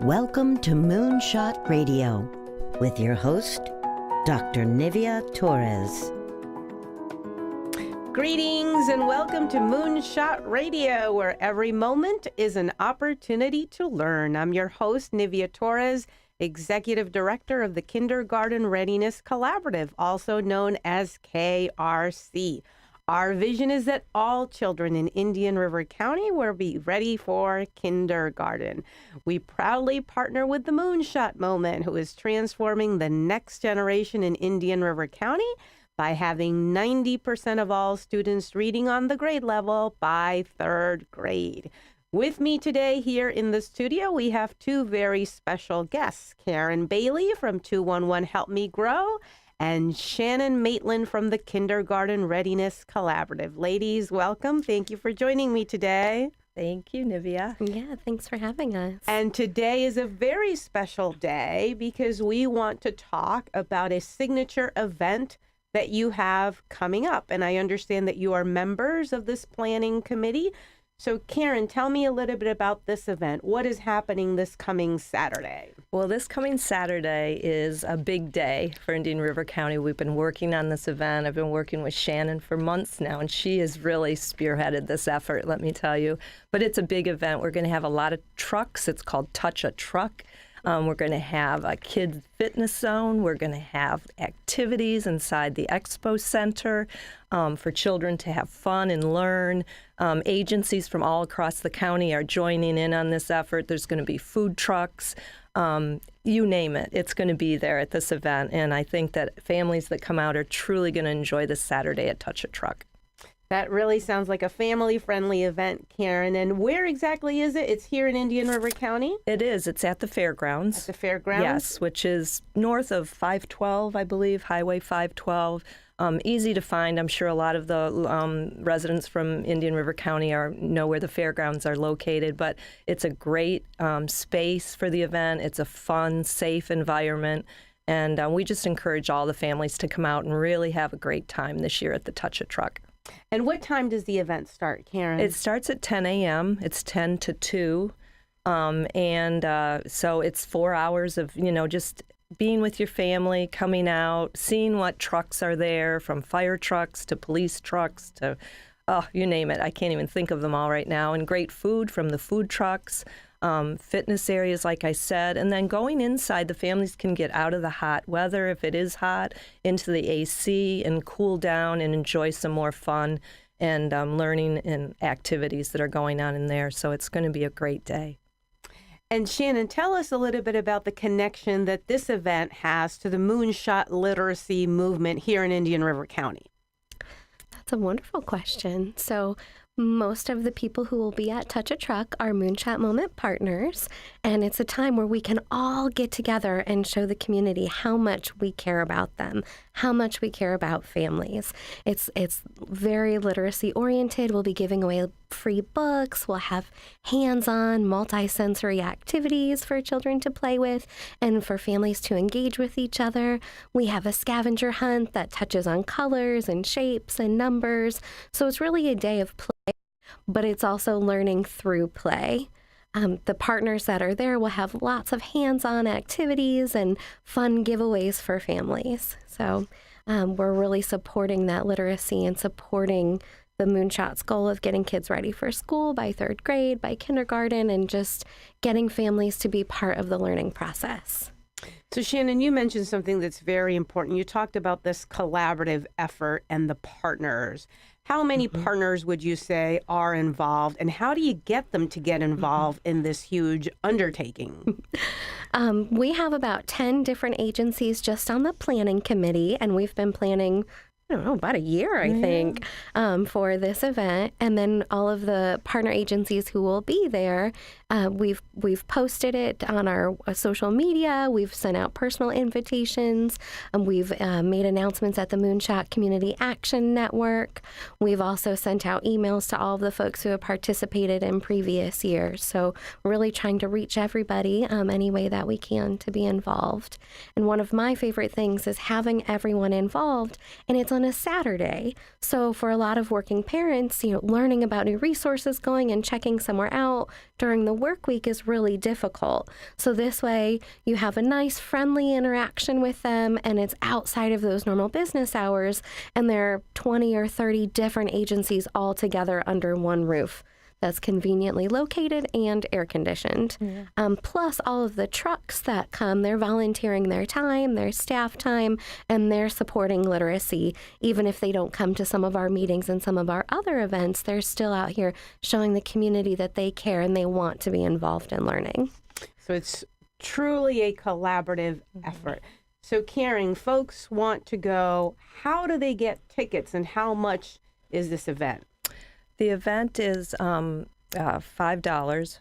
Welcome to Moonshot Radio with your host, Dr. Nivea Torres. Greetings and welcome to Moonshot Radio, where every moment is an opportunity to learn. I'm your host, Nivea Torres, Executive Director of the Kindergarten Readiness Collaborative, also known as KRC. Our vision is that all children in Indian River County will be ready for kindergarten. We proudly partner with the Moonshot Moment, who is transforming the next generation in Indian River County by having 90% of all students reading on the grade level by third grade. With me today here in the studio, we have two very special guests, Karen Bailey from 211 Help Me Grow and Shannon Maitland from the Kindergarten Readiness Collaborative. Ladies, welcome. Thank you for joining me today. Thank you, Nivea. Yeah, thanks for having us. And today is a very special day because we want to talk about a signature event that you have coming up. And I understand that you are members of this planning committee. So Karen, tell me a little bit about this event. What is happening this coming Saturday? Well, this coming Saturday is a big day for Indian River County. We've been working on this event. I've been working with Shannon for months now, and she has really spearheaded this effort, let me tell you. But it's a big event. We're going to have a lot of trucks. It's called Touch a Truck. We're going to have a kids fitness zone. We're going to have activities inside the expo center for children to have fun and learn. Agencies from all across the county are joining in on this effort. There's going to be food trucks. You name it, it's going to be there at this event. And I think that families that come out are truly going to enjoy this Saturday at Touch a Truck. That really sounds like a family-friendly event, Karen. And where exactly is it? It's here in Indian River County? It is. It's at the fairgrounds. At the fairgrounds? Yes, which is north of 512, I believe, Highway 512. Easy to find. I'm sure a lot of the residents from Indian River County know where the fairgrounds are located, but it's a great space for the event. It's a fun, safe environment. And we just encourage all the families to come out and really have a great time this year at the Touch a Truck. And what time does the event start, Karen? It starts at 10 a.m. It's 10 to 2. So it's 4 hours of, just being with your family, coming out, seeing what trucks are there, from fire trucks to police trucks to, you name it. I can't even think of them all right now. And great food from the food trucks. Fitness areas, like I said, and then going inside, the families can get out of the hot weather, if it is hot, into the AC and cool down and enjoy some more fun and learning and activities that are going on in there. So it's going to be a great day. And Shannon, tell us a little bit about the connection that this event has to the Moonshot literacy movement here in Indian River County. That's a wonderful question. So most of the people who will be at Touch a Truck are Moonshot Moment partners, and it's a time where we can all get together and show the community how much we care about them, how much we care about families. It's very literacy oriented. We'll be giving away free books. We'll have hands-on multi-sensory activities for children to play with and for families to engage with each other. We have a scavenger hunt that touches on colors and shapes and numbers. So it's really a day of play, but it's also learning through play. The partners that are there will have lots of hands-on activities and fun giveaways for families. So we're really supporting that literacy and supporting the Moonshot's goal of getting kids ready for school by third grade, by kindergarten, and just getting families to be part of the learning process. So Shannon, you mentioned something that's very important. You talked about this collaborative effort and the partners. How many partners would you say are involved, and how do you get them to get involved in this huge undertaking? We have about 10 different agencies just on the planning committee, and we've been planning about a year, I think, for this event. And then all of the partner agencies who will be there, we've posted it on our social media. We've sent out personal invitations. We've made announcements at the Moonshot Community Action Network. We've also sent out emails to all of the folks who have participated in previous years. So we're really trying to reach everybody any way that we can to be involved. And one of my favorite things is having everyone involved. And it's on a Saturday. So for a lot of working parents, learning about new resources, going and checking somewhere out during the work week is really difficult. So this way you have a nice friendly interaction with them, and it's outside of those normal business hours, and there are 20 or 30 different agencies all together under one roof. That's conveniently located and air conditioned. Yeah. Plus all of the trucks that come, they're volunteering their time, their staff time, and they're supporting literacy. Even if they don't come to some of our meetings and some of our other events, they're still out here showing the community that they care and they want to be involved in learning. So it's truly a collaborative effort. So Karen, folks want to go. How do they get tickets, and how much is this event? The event is $5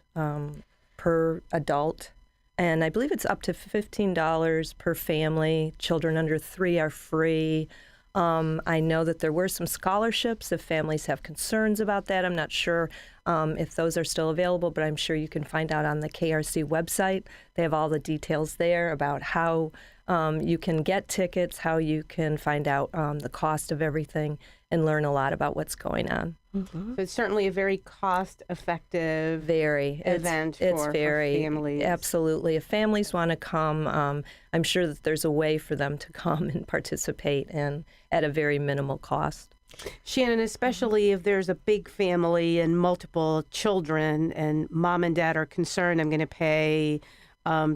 per adult, and I believe it's up to $15 per family. Children under 3 are free. I know that there were some scholarships if families have concerns about that. I'm not sure if those are still available, but I'm sure you can find out on the KRC website. They have all the details there about how you can get tickets, how you can find out the cost of everything, and learn a lot about what's going on. So it's certainly a very cost-effective event it's for families. Absolutely. If families want to come, I'm sure that there's a way for them to come and participate, and at a very minimal cost. Shannon, especially if there's a big family and multiple children and mom and dad are concerned, I'm going to pay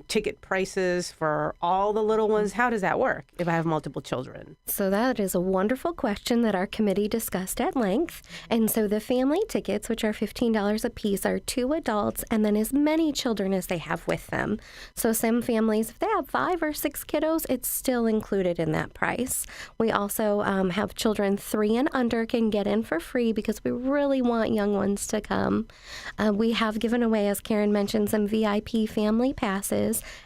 ticket prices for all the little ones. How does that work if I have multiple children? So that is a wonderful question that our committee discussed at length. And so the family tickets, which are $15 a piece, are 2 adults and then as many children as they have with them. So some families, if they have 5 or 6 kiddos, it's still included in that price. We also have children 3 and under can get in for free because we really want young ones to come. We have given away, as Karen mentioned, some VIP family passes,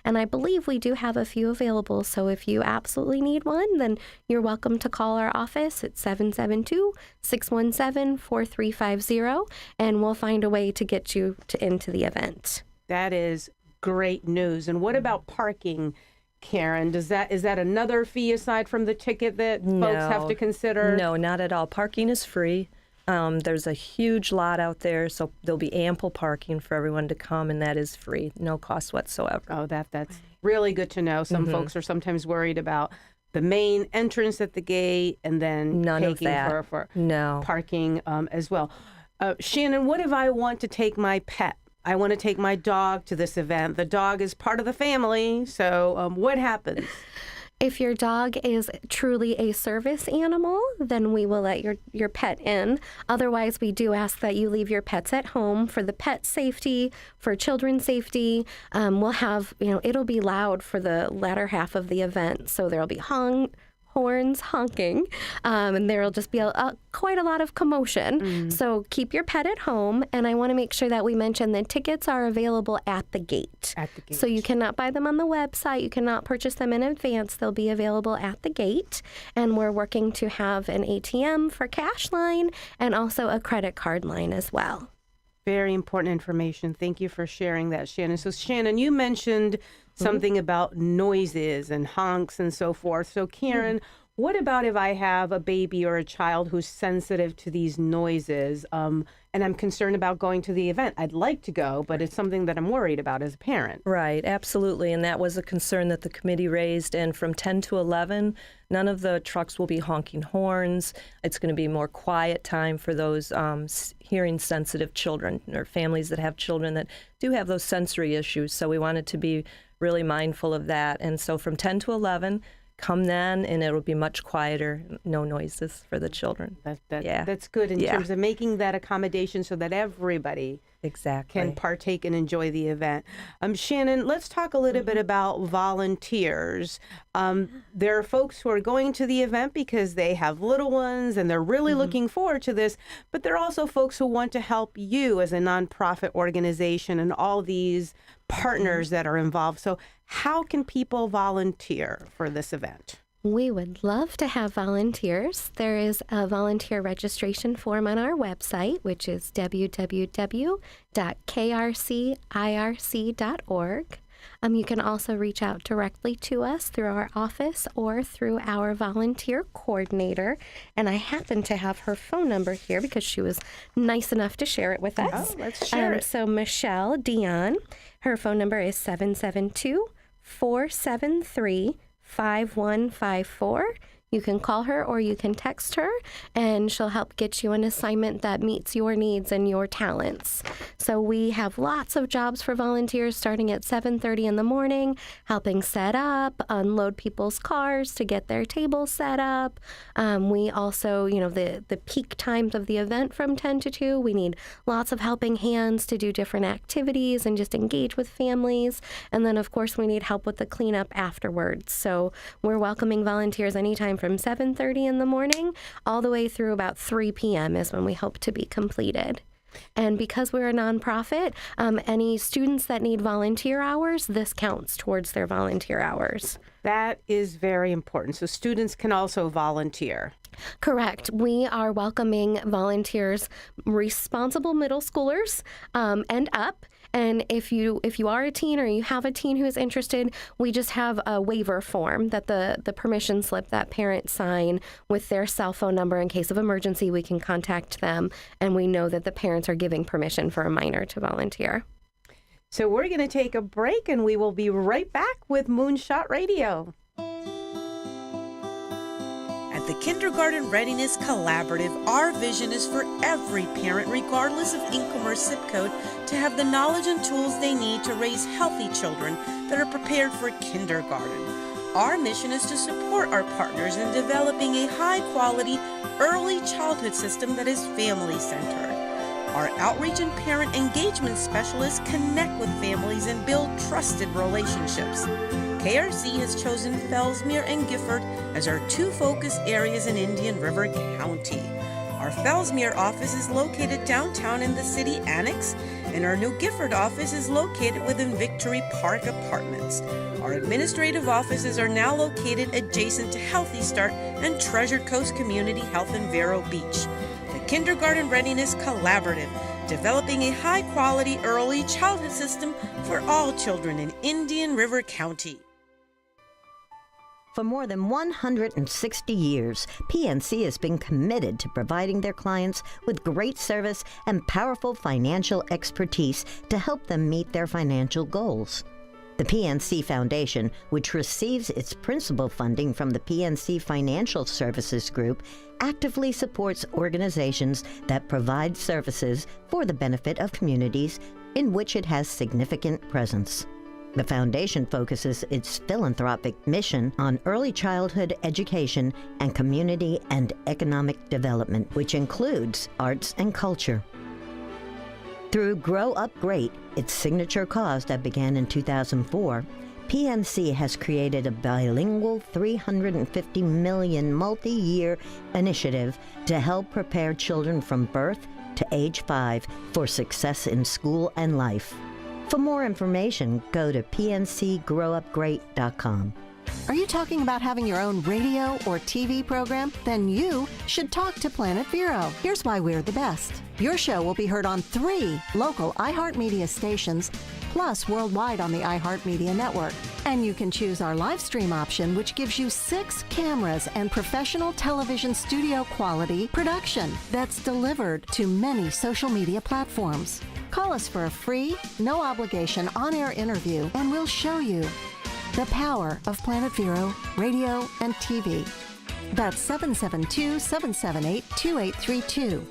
and I believe we do have a few available. So if you absolutely need one, then you're welcome to call our office at 772-617-4350, and we'll find a way to get you into the event. That is great news. And what about parking, Karen? Is that another fee aside from the ticket that folks have to consider? No, not at all. Parking is free. There's a huge lot out there, so there'll be ample parking for everyone to come, and that is free, no cost whatsoever. Oh, that's really good to know. Some folks are sometimes worried about the main entrance at the gate and then None taking of that. for No. parking as well. Shannon, what if I want to take my pet? I want to take my dog to this event. The dog is part of the family, so what happens? If your dog is truly a service animal, then we will let your pet in. Otherwise, we do ask that you leave your pets at home for the pet safety, for children's safety. We'll have, it'll be loud for the latter half of the event. So there'll be horns honking, and there'll just be quite a lot of commotion. So keep your pet at home, and I want to make sure that we mention that tickets are available at the gate. So you cannot buy them on the website. You cannot purchase them in advance. They'll be available at the gate, and we're working to have an ATM for cash line and also a credit card line as well. Very important information. Thank you for sharing that, Shannon. So, Shannon, you mentioned something about noises and honks and so forth. So, Karen, what about if I have a baby or a child who's sensitive to these noises and I'm concerned about going to the event? I'd like to go, but it's something that I'm worried about as a parent. Right, absolutely. And that was a concern that the committee raised. And from 10 to 11, none of the trucks will be honking horns. It's going to be more quiet time for those hearing-sensitive children or families that have children that do have those sensory issues. So we wanted to be really mindful of that. And so from 10 to 11, come then, and it'll be much quieter, no noises for the children. That's good in terms of making that accommodation so that everybody can partake and enjoy the event. Shannon, let's talk a little bit about volunteers. There are folks who are going to the event because they have little ones and they're really looking forward to this, but there are also folks who want to help you as a nonprofit organization and all these partners that are involved. So how can people volunteer for this event? We would love to have volunteers. There is a volunteer registration form on our website, which is www.krcirc.org. You can also reach out directly to us through our office or through our volunteer coordinator. And I happen to have her phone number here because she was nice enough to share it with us. Oh, let's share it. So Michelle Dion, her phone number is 772-473-5154. You can call her or you can text her, and she'll help get you an assignment that meets your needs and your talents. So we have lots of jobs for volunteers starting at 7:30 in the morning, helping set up, unload people's cars to get their tables set up. We also, the peak times of the event from 10 to 2, we need lots of helping hands to do different activities and just engage with families. And then, of course, we need help with the cleanup afterwards. So we're welcoming volunteers anytime from 7:30 in the morning all the way through about 3 p.m. is when we hope to be completed. And because we're a nonprofit, any students that need volunteer hours, this counts towards their volunteer hours. That is very important. So students can also volunteer. Correct. We are welcoming volunteers, responsible middle schoolers and up. And if you are a teen or you have a teen who is interested, we just have a waiver form that the permission slip that parents sign with their cell phone number. In case of emergency, we can contact them, and we know that the parents are giving permission for a minor to volunteer. So we're going to take a break, and we will be right back with Moonshot Radio. At the Kindergarten Readiness Collaborative, our vision is for every parent, regardless of income or zip code, to have the knowledge and tools they need to raise healthy children that are prepared for kindergarten. Our mission is to support our partners in developing a high-quality early childhood system that is family-centered. Our outreach and parent engagement specialists connect with families and build trusted relationships. KRC has chosen Fellsmere and Gifford as our two focus areas in Indian River County. Our Fellsmere office is located downtown in the city annex, and our New Gifford office is located within Victory Park Apartments. Our administrative offices are now located adjacent to Healthy Start and Treasure Coast Community Health in Vero Beach. The Kindergarten Readiness Collaborative, developing a high-quality early childhood system for all children in Indian River County. For more than 160 years, PNC has been committed to providing their clients with great service and powerful financial expertise to help them meet their financial goals. The PNC Foundation, which receives its principal funding from the PNC Financial Services Group, actively supports organizations that provide services for the benefit of communities in which it has significant presence. The foundation focuses its philanthropic mission on early childhood education and community and economic development, which includes arts and culture. Through Grow Up Great, its signature cause that began in 2004, PNC has created a bilingual $350 million multi-year initiative to help prepare children from birth to age 5 for success in school and life. For more information, go to pncgrowupgreat.com. Are you talking about having your own radio or TV program? Then you should talk to Planet Vero. Here's why we're the best. Your show will be heard on 3 local iHeartMedia stations, plus worldwide on the iHeartMedia network. And you can choose our live stream option, which gives you 6 cameras and professional television studio quality production that's delivered to many social media platforms. Call us for a free, no obligation on-air interview, and we'll show you the power of Planet Vero, radio and TV. That's 772-778-2832.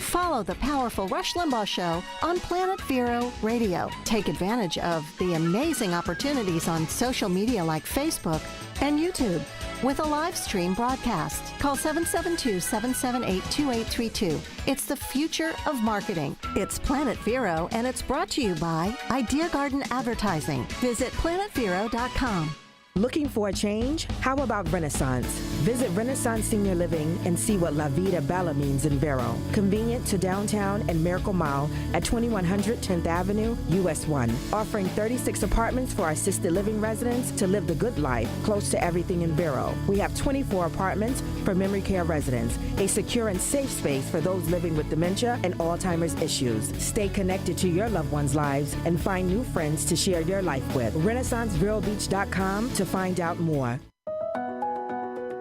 Follow the powerful Rush Limbaugh Show on Planet Vero Radio. Take advantage of the amazing opportunities on social media like Facebook and YouTube with a live stream broadcast. Call 772-778-2832. It's the future of marketing. It's Planet Vero, and it's brought to you by Idea Garden Advertising. Visit planetvero.com. Looking for a change? How about Renaissance? Visit Renaissance Senior Living and see what La Vida Bella means in Vero. Convenient to downtown and Miracle Mile at 2100 10th Avenue, US 1. Offering 36 apartments for assisted living residents to live the good life close to everything in Vero. We have 24 apartments for memory care residents, a secure and safe space for those living with dementia and Alzheimer's issues. Stay connected to your loved ones' lives and find new friends to share your life with. RenaissanceVeroBeach.com to find out more.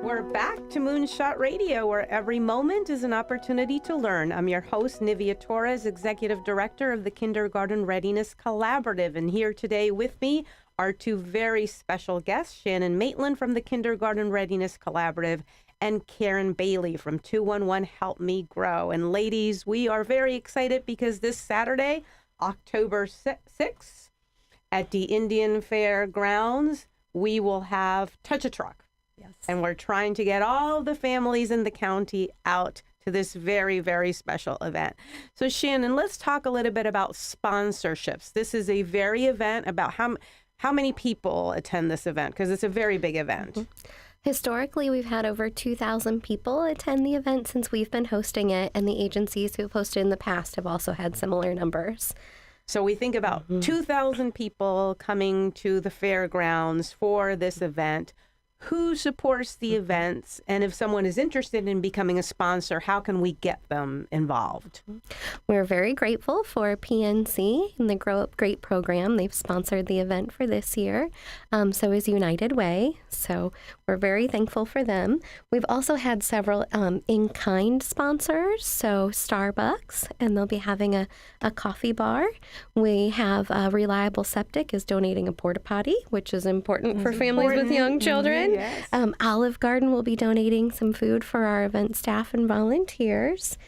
We're back to Moonshot Radio, where every moment is an opportunity to learn. I'm your host, Nivea Torres, Executive Director of the Kindergarten Readiness Collaborative. And here today with me are two very special guests, Shannon Maitland from the Kindergarten Readiness Collaborative and Karen Bailey from 211 Help Me Grow. And ladies, we are very excited because this Saturday, October 6th, at the Indian Fair grounds, we will have Touch a Truck. Yes. And we're trying to get all the families in the county out to this very, very special event. So Shannon, let's talk a little bit about sponsorships. This is a very event about how many people attend this event, because it's a very big event. Mm-hmm. Historically, we've had over 2,000 people attend the event since we've been hosting it, and the agencies who have hosted in the past have also had similar numbers. So we think about 2,000 people coming to the fairgrounds for this event. Who supports the events? And if someone is interested in becoming a sponsor, how can we get them involved? We're very grateful for PNC and the Grow Up Great program. They've sponsored the event for this year. So is United Way. So we're very thankful for them. We've also had several in-kind sponsors. So Starbucks, and they'll be having a coffee bar. We have Reliable Septic is donating a porta potty, which is important for families with young children. Yes. Olive Garden will be donating some food for our event staff and volunteers.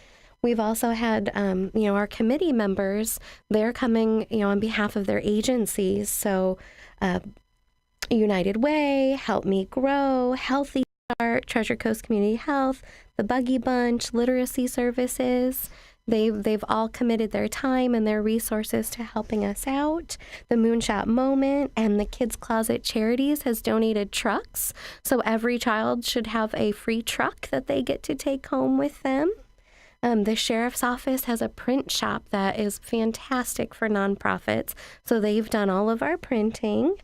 We've also had, our committee members, they're coming, on behalf of their agencies. So United Way, Help Me Grow, Healthy Start, Treasure Coast Community Health, the Buggy Bunch, Literacy Services. They've all committed their time and their resources to helping us out. The Moonshot Moment and the Kids Closet Charities has donated trucks. So every child should have a free truck that they get to take home with them. The Sheriff's Office has a print shop that is fantastic for nonprofits. So they've done all of our printing.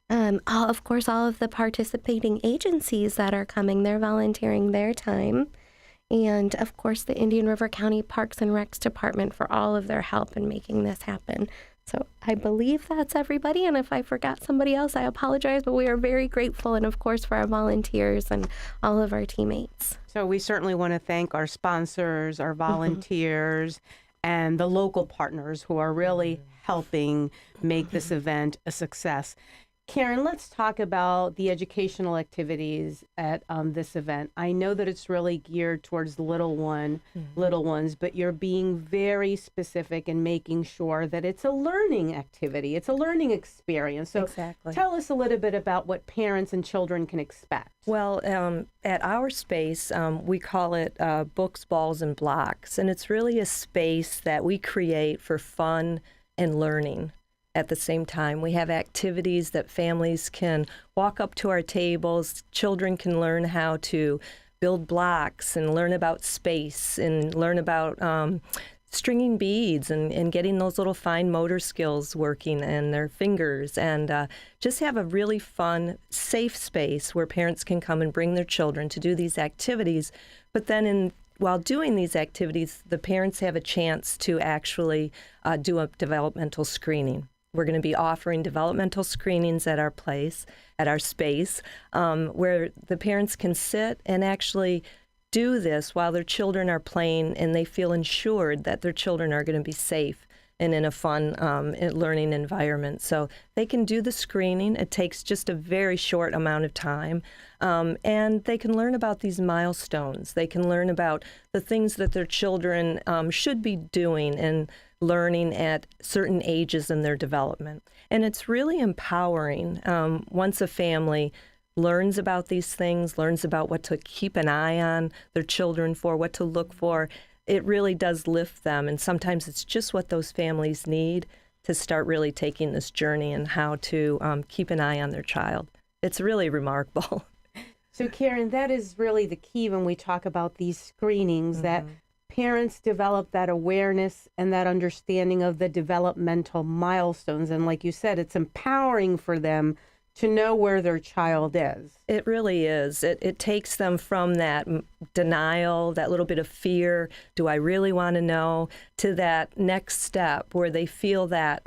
All of the participating agencies that are coming, they're volunteering their time. And, of course, the Indian River County Parks and Recs Department for all of their help in making this happen. So I believe that's everybody. And if I forgot somebody else, I apologize. But we are very grateful. And, of course, for our volunteers and all of our teammates. So we certainly want to thank our sponsors, our volunteers, and the local partners who are really helping make this event a success. Karen, let's talk about the educational activities at this event. I know that it's really geared towards little ones, but you're being very specific in making sure that it's a learning activity. It's a learning experience. So Exactly. Tell us a little bit about what parents and children can expect. Well, at our space, we call it Books, Balls, and Blocks, and it's really a space that we create for fun and learning. At the same time, we have activities that families can walk up to our tables. Children can learn how to build blocks and learn about space and learn about stringing beads and getting those little fine motor skills working in their fingers, and just have a really fun, safe space where parents can come and bring their children to do these activities. But then while doing these activities, the parents have a chance to actually do a developmental screening. We're going to be offering developmental screenings at our place, at our space, where the parents can sit and actually do this while their children are playing, and they feel ensured that their children are going to be safe and in a fun learning environment. So they can do the screening. It takes just a very short amount of time, and they can learn about these milestones. They can learn about the things that their children should be doing and learning at certain ages in their development. And it's really empowering once a family learns about these things, learns about what to keep an eye on their children for, what to look for. It really does lift them. And sometimes it's just what those families need to start really taking this journey and how to keep an eye on their child. It's really remarkable. So, Karen, that is really the key when we talk about these screenings, that parents develop that awareness and that understanding of the developmental milestones. And like you said, it's empowering for them to know where their child is. It really is. It takes them from that denial, that little bit of fear, do I really want to know, to that next step where they feel that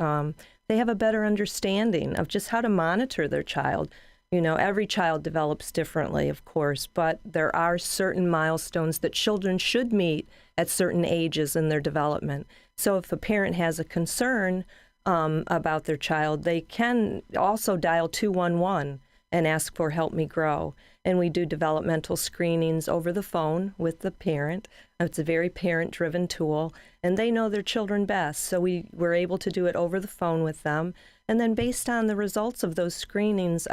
they have a better understanding of just how to monitor their child. You know, every child develops differently, of course, but there are certain milestones that children should meet at certain ages in their development. So if a parent has a concern about their child, they can also dial 211 and ask for Help Me Grow. And we do developmental screenings over the phone with the parent. It's a very parent-driven tool, and they know their children best. So we're able to do it over the phone with them. And then based on the results of those screenings,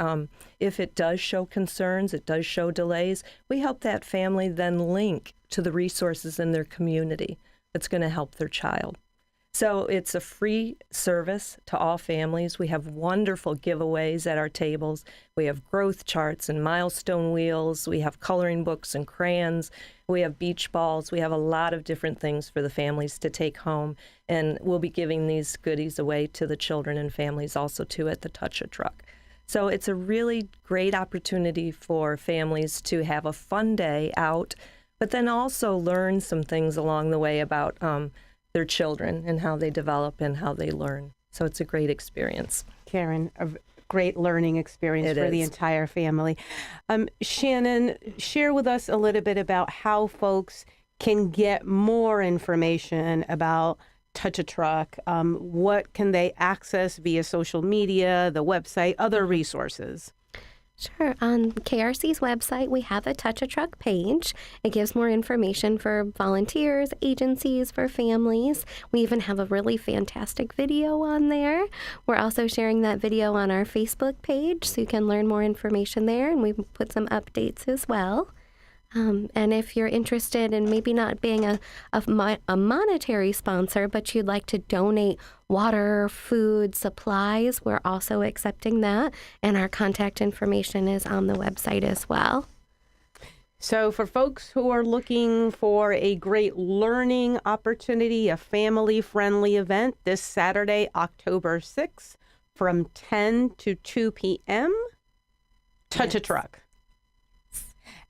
if it does show concerns, it does show delays, we help that family then link to the resources in their community that's going to help their child. So it's a free service to all families. We have wonderful giveaways at our tables. We have growth charts and milestone wheels. We have coloring books and crayons. We have beach balls. We have a lot of different things for the families to take home. And we'll be giving these goodies away to the children and families also too at the Touch a Truck. So it's a really great opportunity for families to have a fun day out, but then also learn some things along the way about their children and how they develop and how they learn. So it's a great experience. Karen, a great learning experience for the entire family. Shannon, share with us a little bit about how folks can get more information about Touch a Truck. What can they access via social media, the website, other resources? Sure. On KRC's website, we have a Touch a Truck page. It gives more information for volunteers, agencies, for families. We even have a really fantastic video on there. We're also sharing that video on our Facebook page, so you can learn more information there, and we put some updates as well. And if you're interested in maybe not being a monetary sponsor, but you'd like to donate water, food, supplies, we're also accepting that. And our contact information is on the website as well. So for folks who are looking for a great learning opportunity, a family-friendly event this Saturday, October 6th, from 10 to 2 p.m., Touch a Truck.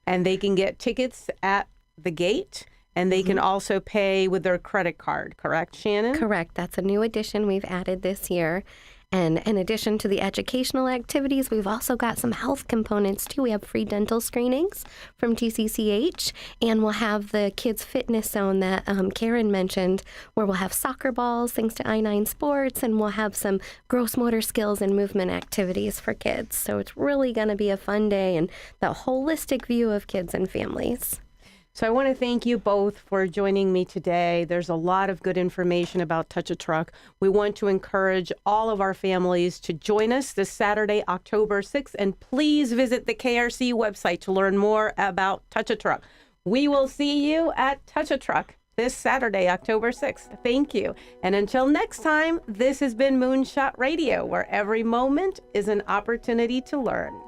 And they can get tickets at the gate, and they can also pay with their credit card, correct, Shannon? Correct. That's a new addition we've added this year. And in addition to the educational activities, we've also got some health components too. We have free dental screenings from TCCH, and we'll have the kids' fitness zone that Karen mentioned, where we'll have soccer balls thanks to I9 Sports, and we'll have some gross motor skills and movement activities for kids. So it's really going to be a fun day and the holistic view of kids and families. So I want to thank you both for joining me today. There's a lot of good information about Touch a Truck. We want to encourage all of our families to join us this Saturday, October 6th, and please visit the KRC website to learn more about Touch a Truck. We will see you at Touch a Truck this Saturday, October 6th. Thank you. And until next time, this has been Moonshot Radio, where every moment is an opportunity to learn.